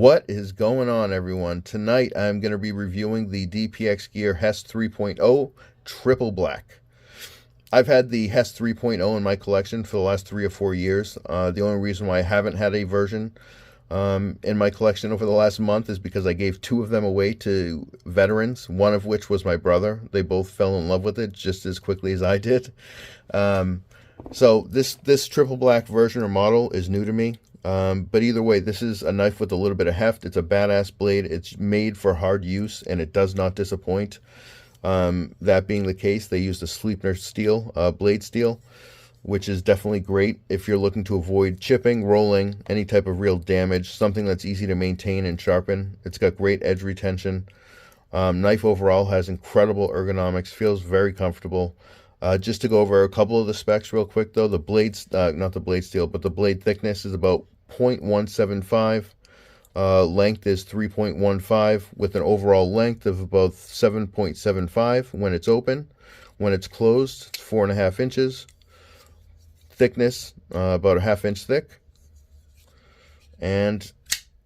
What is going on, everyone? Tonight I'm going to be reviewing the DPXGEAR HEST 3.0 Triple Black. I've had the Hest 3.0 in my collection for the last 3 or 4 years. The only reason why I haven't had a version in my collection over the last month is because I gave 2 of them away to veterans, one of which was my brother. They both fell in love with it just as quickly as I did. So this Triple Black version or model is new to me. But either way, this is a knife with a little bit of heft. It's a badass blade. It's made for hard use, and it does not disappoint. That being the case, they used a Sleipner steel, blade steel, which is definitely great if you're looking to avoid chipping, rolling, any type of real damage, something that's easy to maintain and sharpen. It's got great edge retention. Knife overall has incredible ergonomics, feels very comfortable. Just to go over a couple of the specs real quick, though, the blades, not the blade steel, but the blade thickness is about 0.175. Length is 3.15 with an overall length of about 7.75 when it's open. When it's closed, it's 4.5 inches. Thickness, about a ½ inch thick. And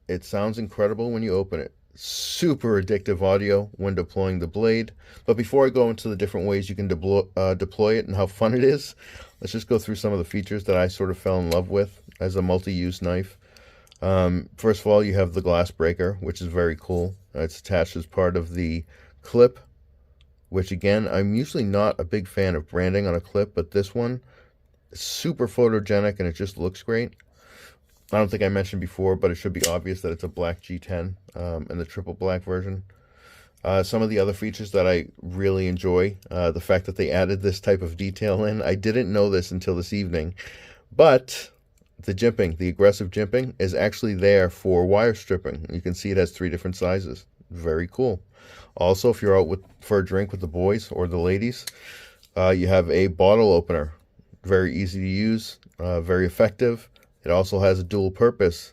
it sounds incredible when you open it. Super addictive audio when deploying the blade. But before I go into the different ways you can deploy it and how fun it is, let's just go through some of the features that I sort of fell in love with as a multi-use knife. First of all, you have the glass breaker, which is very cool. It's attached as part of the clip, which again, I'm usually not a big fan of branding on a clip, but this one is super photogenic and it just looks great. I don't think I mentioned before, but it should be obvious that it's a black G10 in the triple black version. Some of the other features that I really enjoy, the fact that they added this type of detail in. I didn't know this until this evening, but the jimping, the aggressive jimping, is actually there for wire stripping. You can see it has 3 different sizes. Very cool. Also, if you're out for a drink with the boys or the ladies, you have a bottle opener. Very easy to use, very effective. It also has a dual purpose.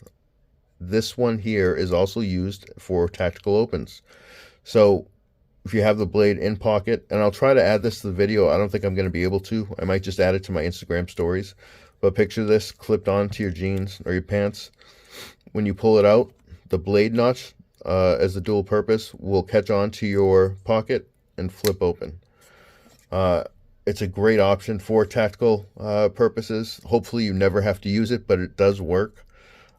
This one here is also used for tactical opens. So if you have the blade in pocket, and I'll try to add this to the video. I don't think I'm going to be able to. I might just add it to my Instagram stories. But picture this clipped onto your jeans or your pants. When you pull it out, the blade notch, as the dual purpose, will catch onto your pocket and flip open. It's a great option for tactical purposes. Hopefully you never have to use it, but it does work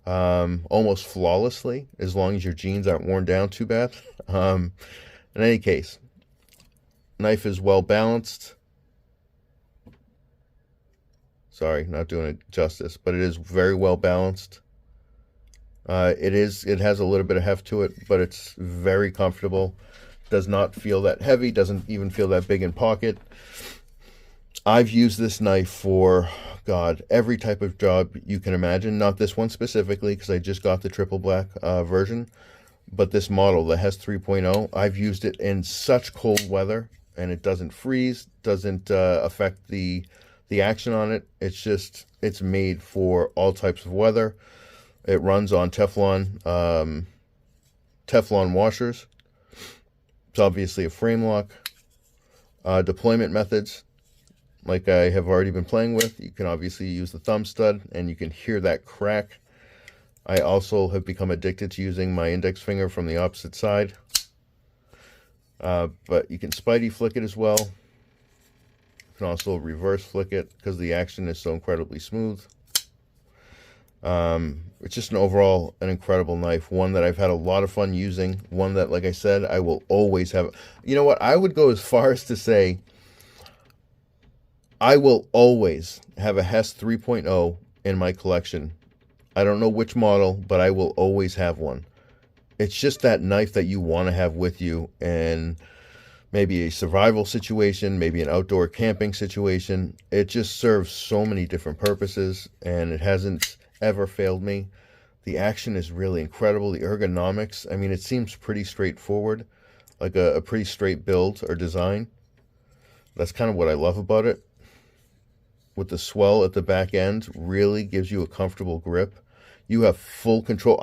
almost flawlessly as long as your jeans aren't worn down too bad. In any case, knife is well balanced. Sorry, not doing it justice, but it is very well balanced. It has a little bit of heft to it, but it's very comfortable. Does not feel that heavy, doesn't even feel that big in pocket. I've used this knife for, God, every type of job you can imagine. Not this one specifically, because I just got the triple black version, but this model, the Hest 3.0, I've used it in such cold weather, and it doesn't freeze, doesn't affect the action on it. It's made for all types of weather. It runs on Teflon washers. It's obviously a frame lock. Deployment methods, like I have already been playing with, you can obviously use the thumb stud, and you can hear that crack. I also have become addicted to using my index finger from the opposite side. But you can spidey flick it as well. You can also reverse flick it because the action is so incredibly smooth. It's just an incredible knife. One that I've had a lot of fun using. One that, like I said, I will always have. You know what? I would go as far as to say I will always have a Hest 3.0 in my collection. I don't know which model, but I will always have one. It's just that knife that you want to have with you in maybe a survival situation, maybe an outdoor camping situation. It just serves so many different purposes, and it hasn't ever failed me. The action is really incredible. The ergonomics, I mean, it seems pretty straightforward, like a pretty straight build or design. That's kind of what I love about it. With the swell at the back end, really gives you a comfortable grip. You have full control.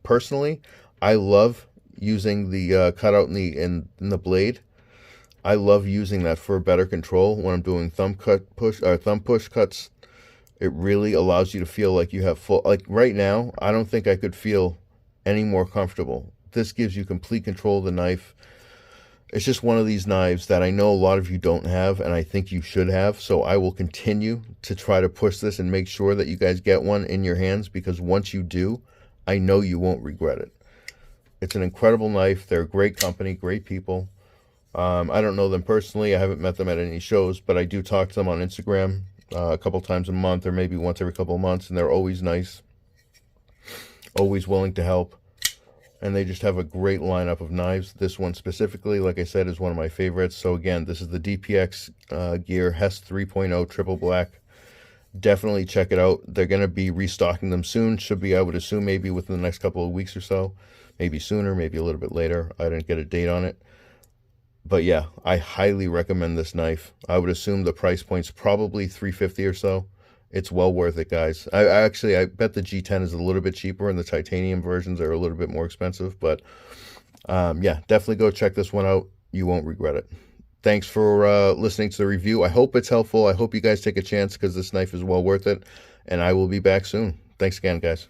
Personally, I love using the cutout in the blade. I love using that for better control when I'm doing thumb push cuts. It really allows you to feel like you have full, like right now, I don't think I could feel any more comfortable. This gives you complete control of the knife. It's just one of these knives that I know a lot of you don't have, and I think you should have. So I will continue to try to push this and make sure that you guys get one in your hands, because once you do, I know you won't regret it. It's an incredible knife. They're a great company, great people. I don't know them personally. I haven't met them at any shows, but I do talk to them on Instagram a couple times a month, or maybe once every couple of months, and they're always nice, always willing to help. And they just have a great lineup of knives. This one specifically, like I said, is one of my favorites. So again, this is the DPXGEAR HEST 3.0 Triple Black. Definitely check it out. They're going to be restocking them soon. Should be, I would assume, maybe within the next couple of weeks or so. Maybe sooner, maybe a little bit later. I didn't get a date on it. But yeah, I highly recommend this knife. I would assume the price point's probably $350 or so. It's well worth it, guys. I bet the G10 is a little bit cheaper, and the titanium versions are a little bit more expensive. But yeah, definitely go check this one out. You won't regret it. Thanks for listening to the review. I hope it's helpful. I hope you guys take a chance, because this knife is well worth it. And I will be back soon. Thanks again, guys.